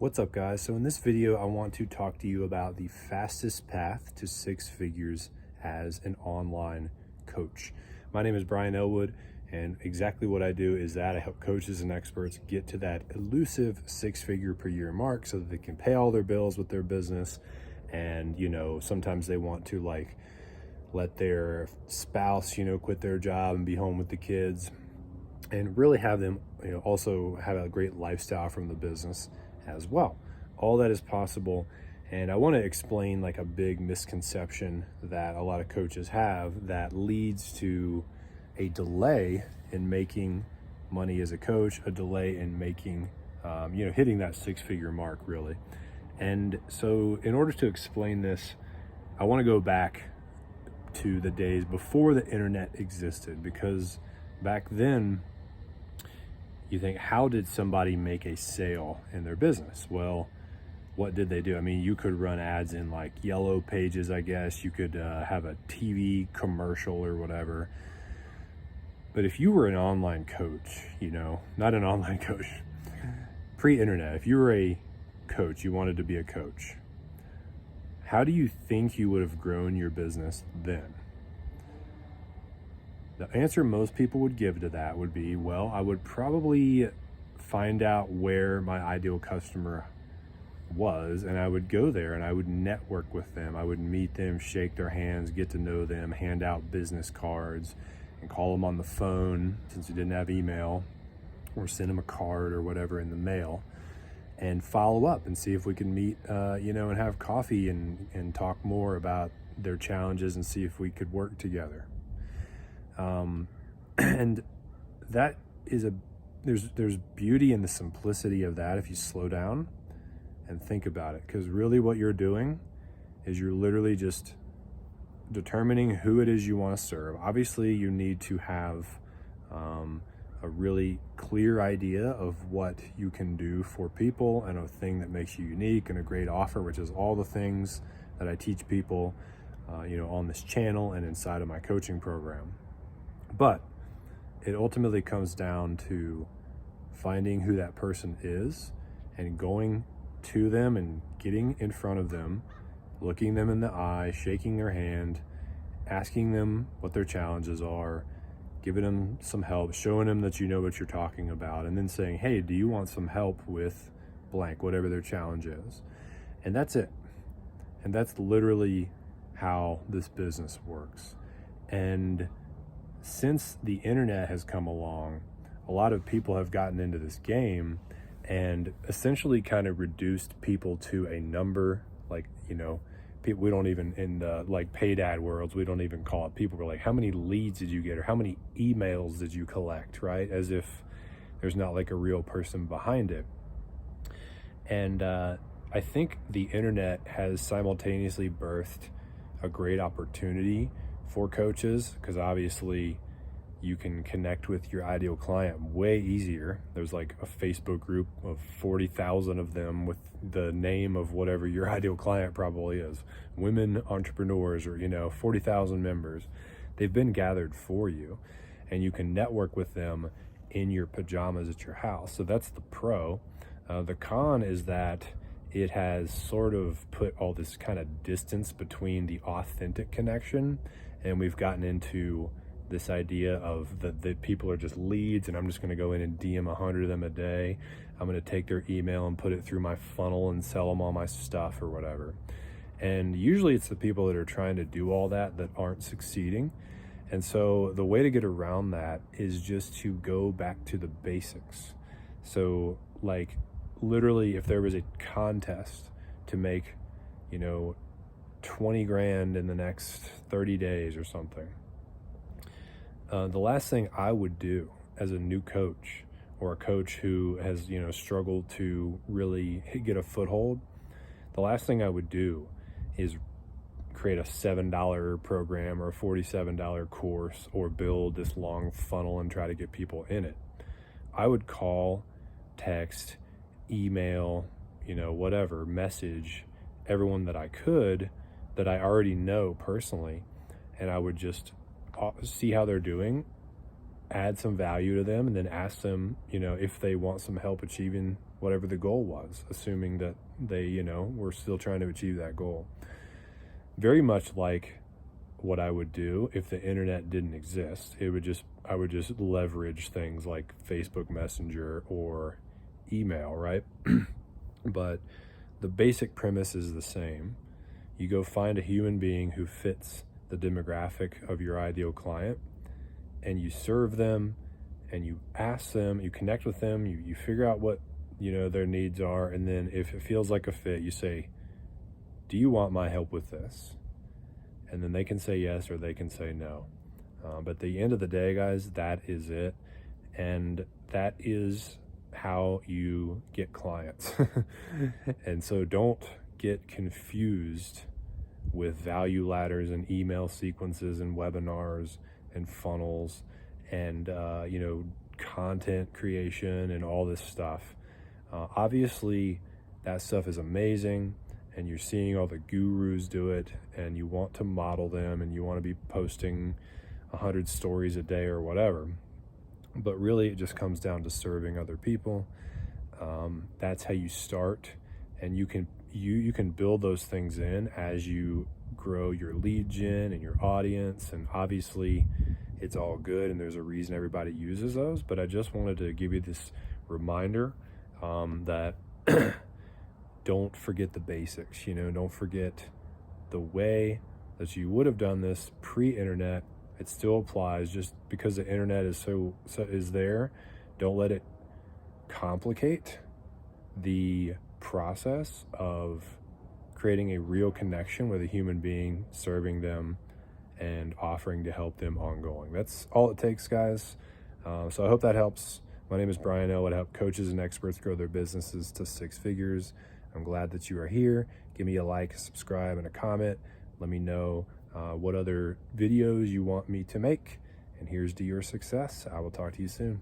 What's up, guys? So in this video, I want to talk to you about the fastest path to six figures as an online coach. My name is Brian Elwood, and exactly what I do is that I help coaches and experts get to that elusive six-figure per year mark so that they can pay all their bills with their business. And, sometimes they want to let their spouse, quit their job and be home with the kids and really have them, also have a great lifestyle from the business as well. All that is possible. And I want to explain like a big misconception that a lot of coaches have that leads to a delay in making money as a coach, a delay in making, hitting that six-figure mark really. And so in order to explain this, I want to go back to the days before the internet existed, because back then, you think, how did somebody make a sale in their business? Well, what did they do? I mean, you could run ads in like Yellow Pages, I guess. You could have a TV commercial or whatever. But if you were an online coach, not an online coach, pre-internet, if you were a coach, you wanted to be a coach, how do you think you would have grown your business then? The answer most people would give to that would be, well, I would probably find out where my ideal customer was, and I would go there and I would network with them. I would meet them, shake their hands, get to know them, hand out business cards, and call them on the phone since you didn't have email, or send them a card or whatever in the mail, and follow up and see if we can meet, and have coffee and talk more about their challenges and see if we could work together. And that is there's beauty in the simplicity of that if you slow down and think about it, because really what you're doing is you're literally just determining who it is you want to serve. Obviously you need to have a really clear idea of what you can do for people and a thing that makes you unique and a great offer, which is all the things that I teach people on this channel and inside of my coaching program. But it ultimately comes down to finding who that person is and going to them and getting in front of them, looking them in the eye, shaking their hand, asking them what their challenges are, giving them some help, showing them that you know what you're talking about, and then saying, hey, do you want some help with blank, whatever their challenge is? And that's it. And that's literally how this business works. And since the internet has come along, a lot of people have gotten into this game and essentially kind of reduced people to a number. People, we don't even, in the paid ad worlds, we don't even call it people. We're like, how many leads did you get, or how many emails did you collect, right? As if there's not like a real person behind it. And I think the internet has simultaneously birthed a great opportunity for coaches, because obviously you can connect with your ideal client way easier. There's like a Facebook group of 40,000 of them with the name of whatever your ideal client probably is, women entrepreneurs, or 40,000 members. They've been gathered for you, and you can network with them in your pajamas at your house. So that's the pro. The con is that it has sort of put all this kind of distance between the authentic connection, and we've gotten into this idea of that people are just leads, and I'm just going to go in and DM 100 of them a day. I'm going to take their email and put it through my funnel and sell them all my stuff or whatever. And usually it's the people that are trying to do all that aren't succeeding. And so the way to get around that is just to go back to the basics. So literally, if there was a contest to make 20 grand in the next 30 days or something, the last thing I would do as a new coach, or a coach who has struggled to really get a foothold, the last thing I would do is create a $7 program or a $47 course, or build this long funnel and try to get people in it. I would call, text, email, whatever, message everyone that I could, that I already know personally, and I would just see how they're doing, add some value to them, and then ask them, if they want some help achieving whatever the goal was, assuming that they, you know, were still trying to achieve that goal. Very much like what I would do if the internet didn't exist. I would just leverage things like Facebook Messenger or email, right? But the basic premise is the same. You go find a human being who fits the demographic of your ideal client, and you serve them, and you ask them, you connect with them, you figure out what, you know, their needs are, and then if it feels like a fit, you say, do you want my help with this? And then they can say yes or they can say no. But at the end of the day, guys, that is it. And that is how you get clients. And so don't get confused with value ladders and email sequences and webinars and funnels and, you know, content creation and all this stuff. Obviously, that stuff is amazing, and you're seeing all the gurus do it, and you want to model them, and you want to be posting 100 stories a day or whatever. But really, it just comes down to serving other people. That's how you start, and you can build those things in as you grow your lead gen and your audience. And obviously, it's all good, and there's a reason everybody uses those. But I just wanted to give you this reminder that don't forget the basics. You know, don't forget the way that you would have done this pre-internet. It still applies. Just because the internet is so is there, don't let it complicate the process of creating a real connection with a human being, serving them, and offering to help them ongoing. That's all it takes, guys. So I hope that helps. My name is Brian L. I help coaches and experts grow their businesses to 6 figures. I'm glad that you are here. Give me a like, subscribe, and a comment. Let me know what other videos you want me to make. And here's to your success. I will talk to you soon.